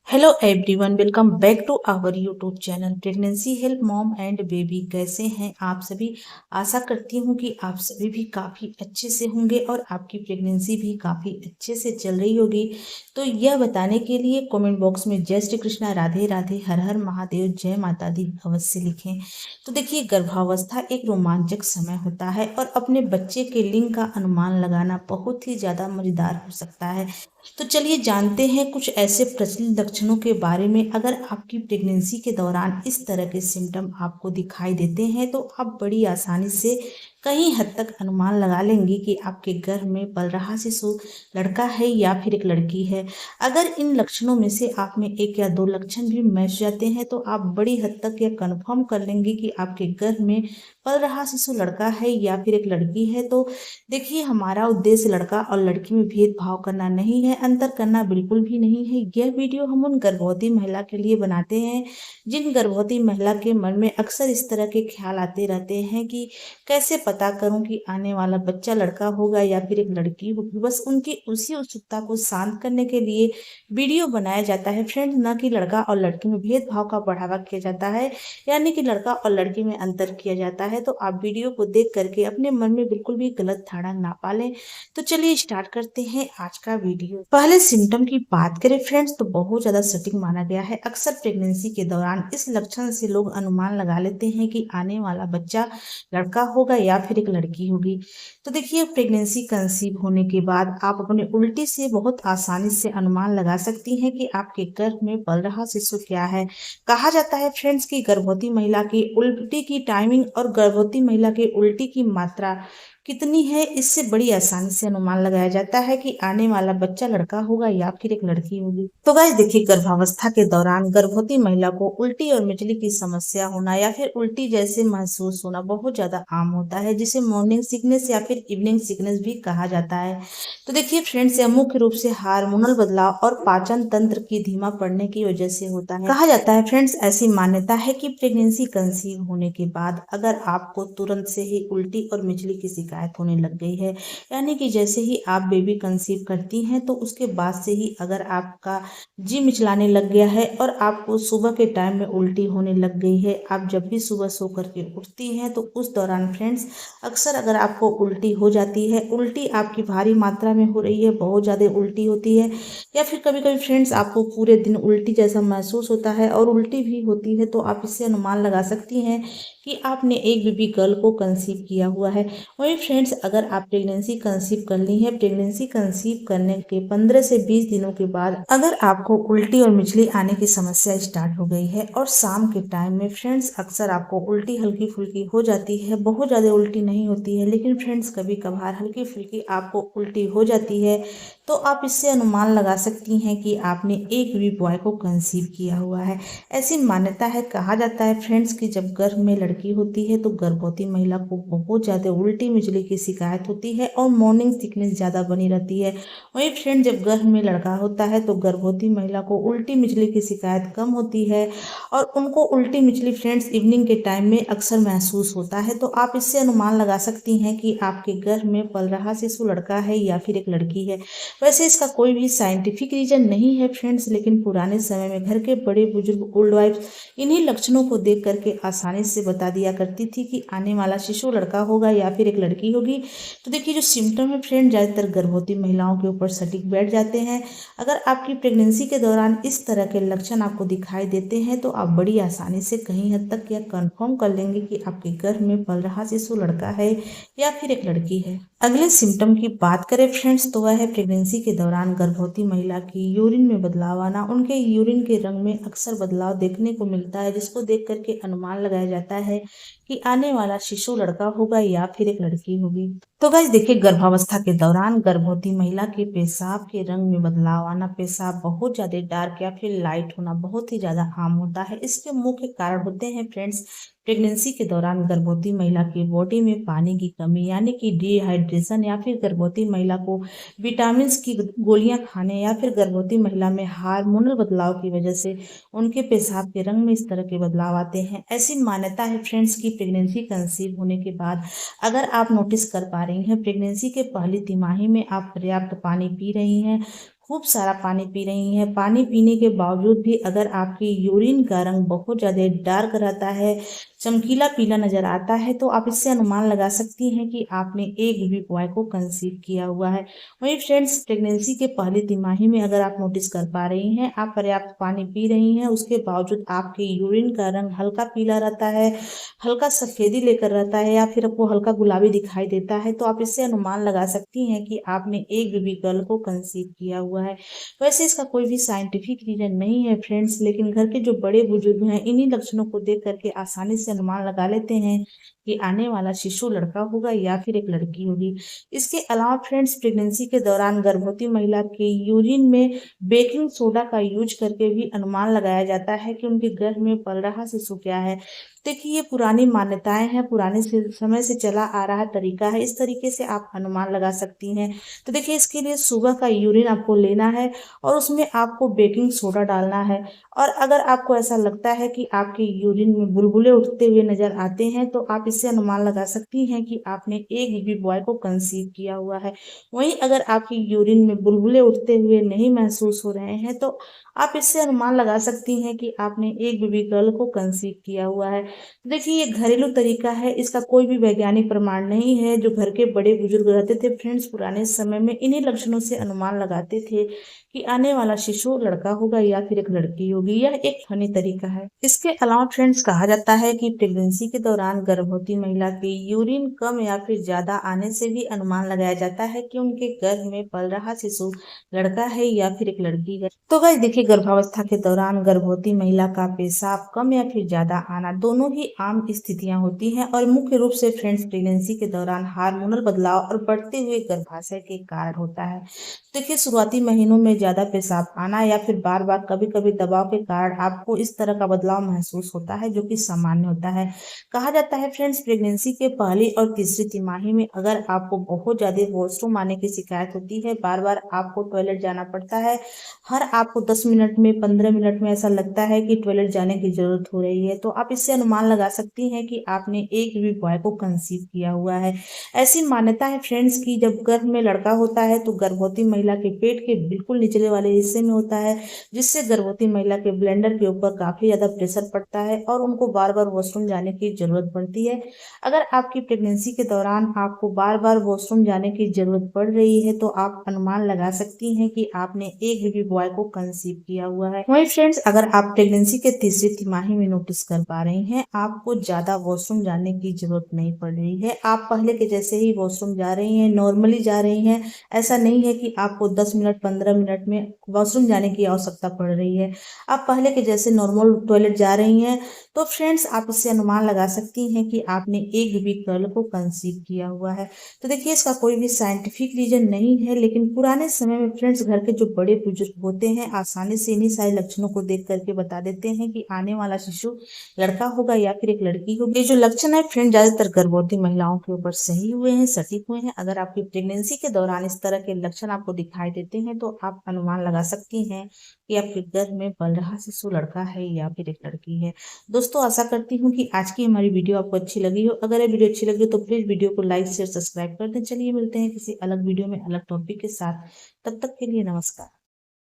Hello everyone, welcome back to our YouTube channel pregnancy help mom and baby. कैसे हैं आप सभी। आशा करती हूँ कि आप सभी भी काफ़ी अच्छे से होंगे और आपकी प्रेगनेंसी भी काफ़ी अच्छे से चल रही होगी। तो यह बताने के लिए कमेंट बॉक्स में जय श्री कृष्णा, राधे राधे, हर हर महादेव, जय माता दी अवश्य लिखें। तो देखिए, गर्भावस्था एक रोमांचक समय होता है और अपने बच्चे के लिंग का अनुमान लगाना बहुत ही ज़्यादा मज़ेदार हो सकता है। तो चलिए जानते हैं कुछ ऐसे प्रचलित लक्षणों के बारे में। अगर आपकी प्रेगनेंसी के दौरान इस तरह के सिम्टम आपको दिखाई देते हैं तो आप बड़ी आसानी से कहीं हद तक अनुमान लगा लेंगे कि आपके गर्भ में पल रहा शिशु लड़का है या फिर एक लड़की है। अगर इन लक्षणों में से आप में एक या दो लक्षण भी मैच जाते हैं तो आप बड़ी हद तक यह कन्फर्म कर लेंगे कि आपके गर्भ में पल रहा शिशु लड़का है या फिर एक लड़की है। तो देखिए, हमारा उद्देश्य लड़का और लड़की में भेदभाव करना नहीं है, अंतर करना बिल्कुल भी नहीं है। यह वीडियो हम उन गर्भवती महिला के लिए बनाते हैं जिन गर्भवती महिला के मन में अक्सर इस तरह के ख्याल आते रहते हैं कि कैसे पता करूं कि आने वाला बच्चा लड़का होगा या फिर एक लड़की होगी। बस उनकी उसी उत्सुकता को शांत करने के लिए वीडियो बनाया जाता है फ्रेंड्स, न कि लड़का और लड़की में भेदभाव का बढ़ावा किया जाता है, यानी कि लड़का और लड़की में अंतर किया जाता है। तो आप वीडियो को देख करके अपने मन में बिल्कुल भी गलत धारणा ना पालें। तो चलिए स्टार्ट करते हैं आज का वीडियो। पहले सिम्टम की बात करें फ्रेंड्स, तो बहुत ज्यादा सटीक माना गया है। अक्सर प्रेगनेंसी के दौरान इस लक्षण से लोग अनुमान लगा लेते हैं कि आने वाला बच्चा लड़का होगा या फिर एक लड़की होगी। तो देखिए, प्रेगनेंसी कंसीव होने के बाद आप अपने उल्टी से बहुत आसानी से अनुमान लगा सकती हैं कि आपके गर्भ में पल रहा शिशु क्या है। कहा जाता है फ्रेंड्स कि गर्भवती महिला की उल्टी की टाइमिंग और गर्भवती महिला की उल्टी की मात्रा कितनी है, इससे बड़ी आसानी से अनुमान लगाया जाता है कि आने वाला बच्चा लड़का होगा या फिर एक लड़की होगी। तो गाइस देखिए, गर्भावस्था के दौरान गर्भवती महिला को उल्टी और मिचली की समस्या होना या फिर उल्टी जैसे महसूस होना बहुत ज्यादा आम होता है, जिसे मॉर्निंग सिकनेस या फिर इवनिंग सिकनेस भी कहा जाता है। तो देखिए फ्रेंड्स, यह मुख्य रूप से हार्मोनल बदलाव और पाचन तंत्र की धीमा पड़ने की वजह से होता है। कहा जाता है फ्रेंड्स, ऐसी मान्यता है कि प्रेगनेंसी कंसीव होने के बाद अगर आपको तुरंत से ही उल्टी और मिचली की शिकायत होने लग गई है, यानी कि जैसे ही आप बेबी कंसीव करती हैं तो उसके बाद से ही अगर आपका जी मिचलाने लग गया है और आपको सुबह के टाइम में उल्टी होने लग गई है, आप जब भी सुबह सो करके उठती हैं तो उस दौरान फ्रेंड्स अक्सर अगर आपको उल्टी हो जाती है, उल्टी आपकी भारी मात्रा में हो रही है, बहुत ज़्यादा उल्टी होती है, या फिर कभी कभी फ्रेंड्स आपको पूरे दिन उल्टी जैसा महसूस होता है और उल्टी भी होती है, तो आप इससे अनुमान लगा सकती हैं कि आपने एक बेबी गर्ल को कंसीव किया हुआ है। वही फ्रेंड्स, अगर आप प्रेगनेंसी कंसीव कर ली है, प्रेगनेंसी कंसीव करने के 15 से 20 दिनों के बाद अगर आपको उल्टी और मिचली आने की समस्या स्टार्ट हो गई है और शाम के टाइम में फ्रेंड्स अक्सर आपको उल्टी हल्की फुल्की हो जाती है, बहुत ज़्यादा उल्टी नहीं होती है लेकिन फ्रेंड्स कभी कभार हल्की फुल्की आपको उल्टी हो जाती है, तो आप इससे अनुमान लगा सकती हैं कि आपने एक बेबी बॉय को कंसीव किया हुआ है। ऐसी मान्यता है, कहा जाता है फ्रेंड्स कि जब गर्भ में लड़की होती है तो गर्भवती महिला को बहुत ज़्यादा उल्टी मिचली की शिकायत होती है और मॉर्निंग सिकनेस ज़्यादा बनी रहती है। वहीं फ्रेंड, जब गर्भ में लड़का होता है तो गर्भवती महिला को उल्टी मिचली की शिकायत कम होती है और उनको उल्टी मिचली फ्रेंड्स इवनिंग के टाइम में अक्सर महसूस होता है। तो आप इससे अनुमान लगा सकती हैं कि आपके गर्भ में पल रहा शिशु लड़का है या फिर एक लड़की है। वैसे इसका कोई भी साइंटिफिक रीजन नहीं है फ्रेंड्स, लेकिन पुराने समय में घर के बड़े बुजुर्ग ओल्ड वाइफ इन्हीं लक्षणों को देख करके आसानी से बता दिया करती थी कि आने वाला शिशु लड़का होगा या फिर एक लड़की होगी। तो देखिए, जो सिम्टम है फ्रेंड ज़्यादातर गर्भवती महिलाओं के ऊपर सटीक बैठ जाते हैं। अगर आपकी प्रेगनेंसी के दौरान इस तरह के लक्षण आपको दिखाई देते हैं तो आप बड़ी आसानी से कहीं हद तक यह कंफर्म कर लेंगे कि आपके गर्भ में पल रहा शिशु लड़का है या फिर एक लड़की है। अगले सिम्टम की बात करें फ्रेंड्स, तो वह है प्रेगनेंसी के दौरान गर्भवती महिला की यूरिन में बदलाव आना। उनके यूरिन के रंग में अक्सर बदलाव देखने को मिलता है, जिसको देख करके अनुमान लगाया जाता है कि आने वाला शिशु लड़का होगा या फिर एक लड़की होगी। तो गाइस देखिए, गर्भावस्था के दौरान गर्भवती महिला के पेशाब के रंग में बदलाव आना, पेशाब बहुत ज्यादा डार्क या फिर लाइट होना बहुत ही ज्यादा आम होता है। इसके मुख्य कारण होते हैं फ्रेंड्स, प्रेगनेंसी के दौरान गर्भवती महिला की बॉडी में पानी की कमी यानी कि डिहाइड्रेशन, या फिर गर्भवती महिला को विटामिन की गोलियां खाने, या फिर गर्भवती महिला में हार्मोनल बदलाव की वजह से उनके पेशाब के रंग में इस तरह के बदलाव आते हैं। ऐसी मान्यता है फ्रेंड्स की प्रेगनेंसी कंसीव होने के बाद अगर आप नोटिस कर पा रही हैं, प्रेगनेंसी के पहली तिमाही में आप पर्याप्त पानी पी रही हैं, खूब सारा पानी पी रही हैं। पानी पीने के बावजूद भी अगर आपकी यूरिन का रंग बहुत ज़्यादा डार्क रहता है, चमकीला पीला नज़र आता है, तो आप इससे अनुमान लगा सकती हैं कि आपने एक बेबी बॉय को कंसीव किया हुआ है। वहीं फ्रेंड्स, प्रेगनेंसी के पहली तिमाही में अगर आप नोटिस कर पा रही हैं, आप पर्याप्त पानी पी रही हैं, उसके बावजूद आपके यूरिन का रंग हल्का पीला रहता है, हल्का सफ़ेदी लेकर रहता है, या फिर आपको हल्का गुलाबी दिखाई देता है, तो आप इससे अनुमान लगा सकती हैं कि आपने एक बेबी गर्ल को कंसीव किया हुआ है। वैसे इसका कोई भी साइंटिफिक रीज़न नहीं है फ्रेंड्स, लेकिन घर के जो बड़े बुजुर्ग हैं, इन्हीं लक्षणों को देख करके आसानी से अनुमान लगा लेते हैं कि आने वाला शिशु लड़का होगा या फिर एक लड़की होगी। इसके अलावा फ्रेंड्स, प्रेगनेंसी के दौरान गर्भवती महिला के यूरिन में बेकिंग सोडा का यूज करके भी अनुमान लगाया जाता है कि उनके गर्भ में पल रहा शिशु क्या है। देखिए, ये पुरानी मान्यताएं हैं, पुराने से समय से चला आ रहा तरीका है, इस तरीके से आप अनुमान लगा सकती हैं। तो देखिए, इसके लिए सुबह का यूरिन आपको लेना है और उसमें आपको बेकिंग सोडा डालना है। और अगर आपको ऐसा लगता है कि आपके यूरिन में बुलबुले उठते हुए नजर आते हैं, तो आप इससे अनुमान लगा सकती हैं कि आपने एक बेबी बॉय को कंसीव किया हुआ है। वहीं अगर आपकी यूरिन में बुलबुले उठते हुए नहीं महसूस हो रहे हैं, तो आप इससे अनुमान लगा सकती हैं कि आपने एक बेबी गर्ल को कंसीव किया हुआ है। देखिए, ये घरेलू तरीका है, इसका कोई भी वैज्ञानिक प्रमाण नहीं है। जो घर के बड़े बुजुर्ग रहते थे फ्रेंड्स, पुराने समय में इन्हीं लक्षणों से अनुमान लगाते थे कि आने वाला शिशु लड़का होगा या फिर एक लड़की होगी। यह एक फनी तरीका है। इसके अलावा फ्रेंड्स, कहा जाता है कि प्रेगनेंसी के दौरान गर्भवती महिला के यूरिन कम या फिर ज्यादा आने से भी अनुमान लगाया जाता है कि उनके गर्भ में पल रहा शिशु लड़का है या फिर एक लड़की है। तो गाइस देखिए, गर्भावस्था के दौरान गर्भवती महिला का पेशाब कम या फिर ज्यादा आना दोनों ही आम स्थितियां होती हैं और मुख्य रूप से फ्रेंड्स प्रेगनेंसी के दौरान हार्मोनल बदलाव और बढ़ते हुए गर्भाशय के कारण होता है। देखिए, शुरुआती महीनों में ज्यादा पेशाब आना या फिर बार बार कभी कभी दबाव के कारण आपको इस तरह का बदलाव महसूस होता है, जो कि सामान्य होता है। कहा जाता है फ्रेंड्स, प्रेगनेंसी के पहली और तीसरी तिमाही में अगर आपको बहुत ज्यादा वॉशरूम आने की शिकायत होती है, बार बार आपको टॉयलेट जाना पड़ता है, हर आपको 10 मिनट में 15 मिनट में ऐसा लगता है कि टॉयलेट जाने की जरूरत हो रही है, तो आप इससे अनुमान लगा सकती हैं कि आपने एक बेबी बॉय को कंसीव किया हुआ है। ऐसी मान्यता है फ्रेंड्स कि जब गर्भ में लड़का होता है तो गर्भवती महिला के पेट के बिल्कुल निचले वाले हिस्से में होता है, जिससे गर्भवती महिला के ब्लेंडर के ऊपर काफी ज्यादा प्रेशर पड़ता है और उनको बार बार वॉशरूम जाने की जरूरत पड़ती है। अगर आपकी प्रेगनेंसी के दौरान आपको बार बार वॉशरूम जाने की जरूरत पड़ रही है, तो आप अनुमान लगा सकती हैं कि आपने एक बेबी बॉय को कंसीव किया हुआ है। वहीं फ्रेंड्स, अगर आप प्रेगनेंसी के तीसरी तिमाही में नोटिस कर पा रही हैं, आपको ज्यादा वॉशरूम जाने की जरूरत नहीं पड़ रही है, आप पहले के जैसे ही वॉशरूम जा रही हैं, नॉर्मली जा रही हैं, ऐसा नहीं है कि आपको 10 मिनट 15 मिनट में वॉशरूम जाने की आवश्यकता पड़ रही है, आप पहले के जैसे नॉर्मल टॉयलेट जा रही हैं, तो फ्रेंड्स आप इससे अनुमान लगा सकती हैं कि आपने एक बेबी गर्ल को कंसीव किया हुआ है। तो देखिए, इसका कोई भी साइंटिफिक रीजन नहीं है, लेकिन पुराने समय में फ्रेंड्स घर के जो बड़े बुजुर्ग होते हैं, आसानी से इन्हीं सारे लक्षणों को देख करके बता देते हैं कि आने वाला शिशु लड़का होगा या फिर एक लड़की होगी। ये जो लक्षण है फ्रेंड, ज्यादातर गर्भवती महिलाओं के ऊपर सही हुए हैं, सटीक हुए हैं। अगर आपकी प्रेगनेंसी के दौरान इस तरह के लक्षण आपको दिखाई देते हैं, तो आप अनुमान लगा सकती हैं कि आपके गर्भ में पल रहा शिशु लड़का है या फिर एक लड़की है। दोस्तों, आशा करती हूँ कि आज की हमारी वीडियो आपको अच्छी लगी हो। अगर ये वीडियो अच्छी लगी हो तो प्लीज वीडियो को लाइक शेयर सब्सक्राइब कर दें। चलिए मिलते हैं किसी अलग वीडियो में अलग टॉपिक के साथ। तब तक के लिए नमस्कार।